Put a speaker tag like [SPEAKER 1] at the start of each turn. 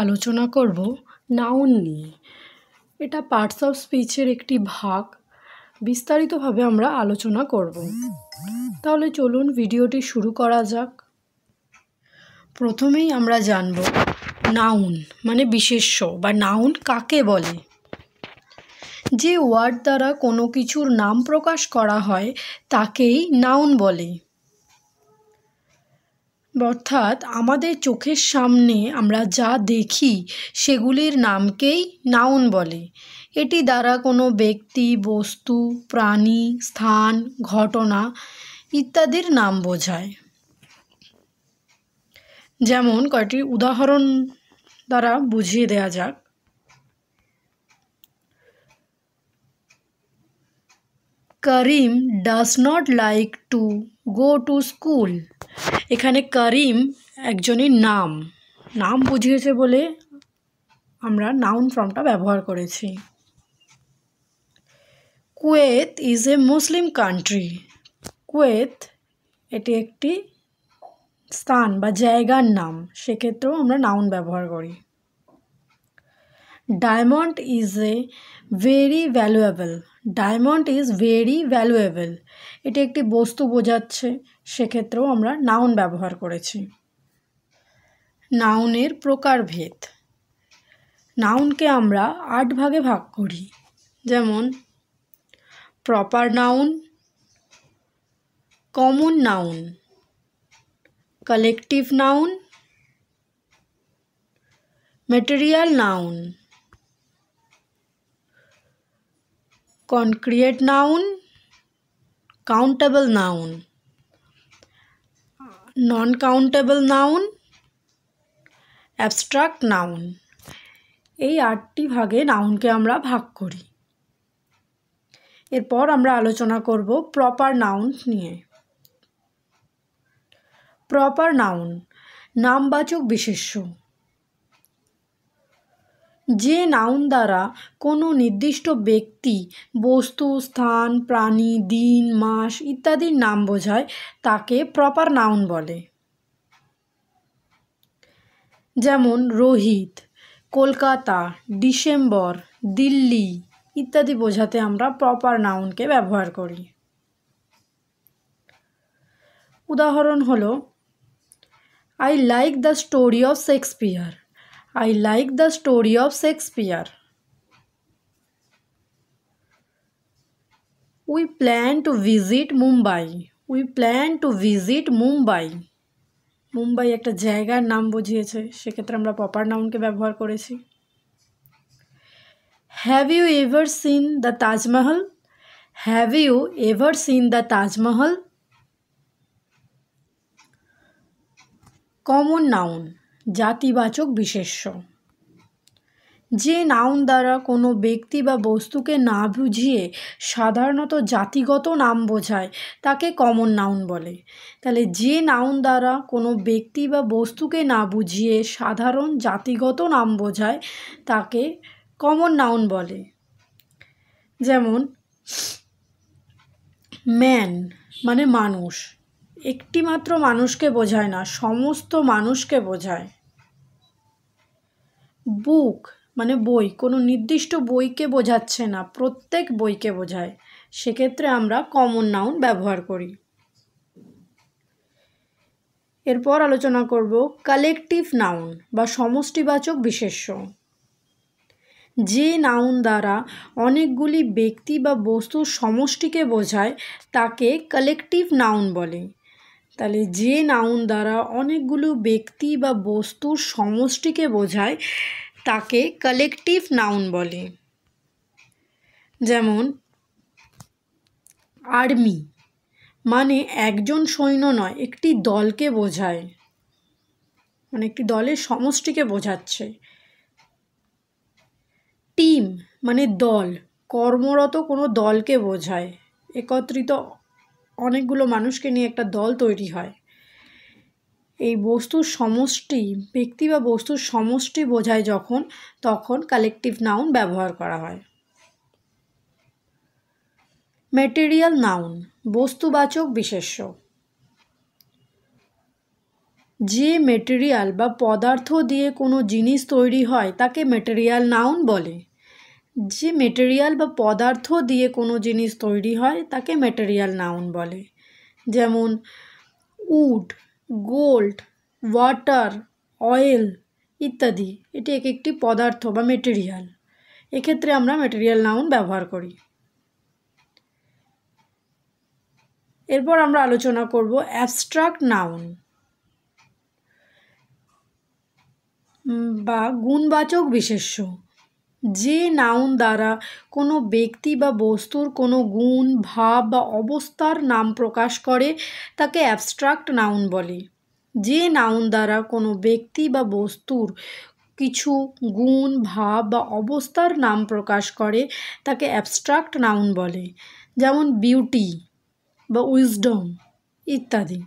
[SPEAKER 1] আলোচনা করব নাউন নিয়ে। এটা পার্টস অফ স্পিচের একটি ভাগ। বিস্তারিতভাবে আমরা আলোচনা করব। তাহলে চলুন ভিডিওটি শুরু করা যাক। প্রথমেই আমরা জানব নাউন মানে বিশেষ্য বা নাউন কাকে বলে। যে ওয়ার্ড দ্বারা কোনো কিছুর নাম প্রকাশ করা হয় তাকেই নাউন বলে। অর্থাৎ আমাদের চোখের সামনে আমরা যা দেখি সেগুলির নামকেই নাউন বলে। এটি দ্বারা কোনো ব্যক্তি, বস্তু, প্রাণী, স্থান, ঘটনা ইত্যাদির নাম বোঝায়। যেমন কয়েকটি উদাহরণ দ্বারা বুঝিয়ে দেওয়া যাক। Karim does not like to go to school. এখানে করিম একজনের নাম বুঝিয়েছে বলে আমরা নাউন ফর্মটা ব্যবহার করেছি। Kuwait is a Muslim country. Kuwait এটি একটি স্থান বা জায়গার নাম, সেক্ষেত্রেও আমরা নাউন ব্যবহার করি। Diamond is a very valuable. Diamond is very valuable, এটি একটি বস্তু বোঝাচ্ছে, সেক্ষেত্রেও আমরা নাউন ব্যবহার করেছি। নাউনের প্রকারভেদ। নাউনকে আমরা 8 ভাগে ভাগ করি। যেমন proper noun, common noun, collective noun, material noun, concrete noun, countable noun, non countable noun, abstract noun. এই 8টি ভাগে নাউনকে আমরা ভাগ করি। এরপর আমরা আলোচনা করব প্রপার নাউন নিয়ে। প্রপার নাউন নামবাচক বিশেষ্য। যে নাউন দ্বারা কোনো নির্দিষ্ট ব্যক্তি, বস্তু, স্থান, প্রাণী, দিন, মাস ইত্যাদির নাম বোঝায় তাকে প্রপার নাউন বলে। যেমন রোহিত, কলকাতা, ডিসেম্বর, দিল্লি ইত্যাদি বোঝাতে আমরা প্রপার নাউনকে ব্যবহার করি। উদাহরণ হলো I like the story of Shakespeare. I like the story of Shakespeare. We plan to visit Mumbai. We plan to visit Mumbai. Mumbai একটা জায়গার নাম বুঝিয়েছে, সেক্ষেত্রে আমরা প্রপার নাউনকে ব্যবহার করেছি। Have you ever seen the Taj Mahal? Have you ever seen the Taj Mahal? Common noun জাতিবাচক বিশেষ্য। যে নাউন দ্বারা কোনো ব্যক্তি বা বস্তুকে না বুঝিয়ে সাধারণত জাতিগত নাম বোঝায় তাকে কমন নাউন বলে। তাহলে যে নাউন দ্বারা কোনো ব্যক্তি বা বস্তুকে না বুঝিয়ে সাধারণ জাতিগত নাম বোঝায় তাকে কমন নাউন বলে। যেমন ম্যান মানে মানুষ, একটি মাত্র মানুষকে বোঝায় না, সমস্ত মানুষকে বোঝায়। বুক মানে বই, কোনো নির্দিষ্ট বইকে বোঝাচ্ছে না, প্রত্যেক বইকে বোঝায়, সেক্ষেত্রে আমরা কমন নাউন ব্যবহার করি। এরপর আলোচনা করব কালেকটিভ নাউন বা সমষ্টিবাচক বিশেষ্য। যে নাউন দ্বারা অনেকগুলি ব্যক্তি বা বস্তুর সমষ্টিকে বোঝায় তাকে কালেকটিভ নাউন বলে। তাহলে যে নাউন দ্বারা অনেকগুলো ব্যক্তি বা বস্তুর সমষ্টিকে বোঝায় তাকে কালেকটিভ নাউন বলে। যেমন আর্মি মানে একজন সৈন্য নয়, একটি দলকে বোঝায়, মানে একটি দলের সমষ্টিকে বোঝাচ্ছে। টিম মানে দল, কর্মরত কোনো দলকে বোঝায়, একত্রিত অনেকগুলো মানুষকে নিয়ে একটা দল তৈরি হয়। এই বস্তুর সমষ্টি, ব্যক্তি বা বস্তুর সমষ্টি বোঝায় যখন, তখন কালেকটিভ নাউন ব্যবহার করা হয়। ম্যাটেরিয়াল নাউন বস্তুবাচক বিশেষ্য। যে মেটেরিয়াল বা পদার্থ দিয়ে কোনো জিনিস তৈরি হয় তাকে মেটেরিয়াল নাউন বলে। যে মেটেরিয়াল বা পদার্থ দিয়ে কোনো জিনিস তৈরি হয় তাকে মেটেরিয়াল নাউন বলে। যেমন উড, গোল্ড, ওয়াটার, অয়েল ইত্যাদি, এটি এক একটি পদার্থ বা মেটেরিয়াল। এক্ষেত্রে আমরা মেটেরিয়াল নাউন ব্যবহার করি। এরপর আমরা আলোচনা করব অ্যাবস্ট্রাক্ট নাউন বা গুণবাচক বিশেষ্য। যে নাউন দ্বারা কোনো ব্যক্তি বা বস্তুর কোনো গুণ, ভাব বা অবস্থার নাম প্রকাশ করে তাকে অ্যাবস্ট্রাক্ট নাউন বলে। যে নাউন দ্বারা কোনো ব্যক্তি বা বস্তুর কিছু গুণ, ভাব বা অবস্থার নাম প্রকাশ করে তাকে অ্যাবস্ট্রাক্ট নাউন বলে। যেমন বিউটি বা উইজডম ইত্যাদি।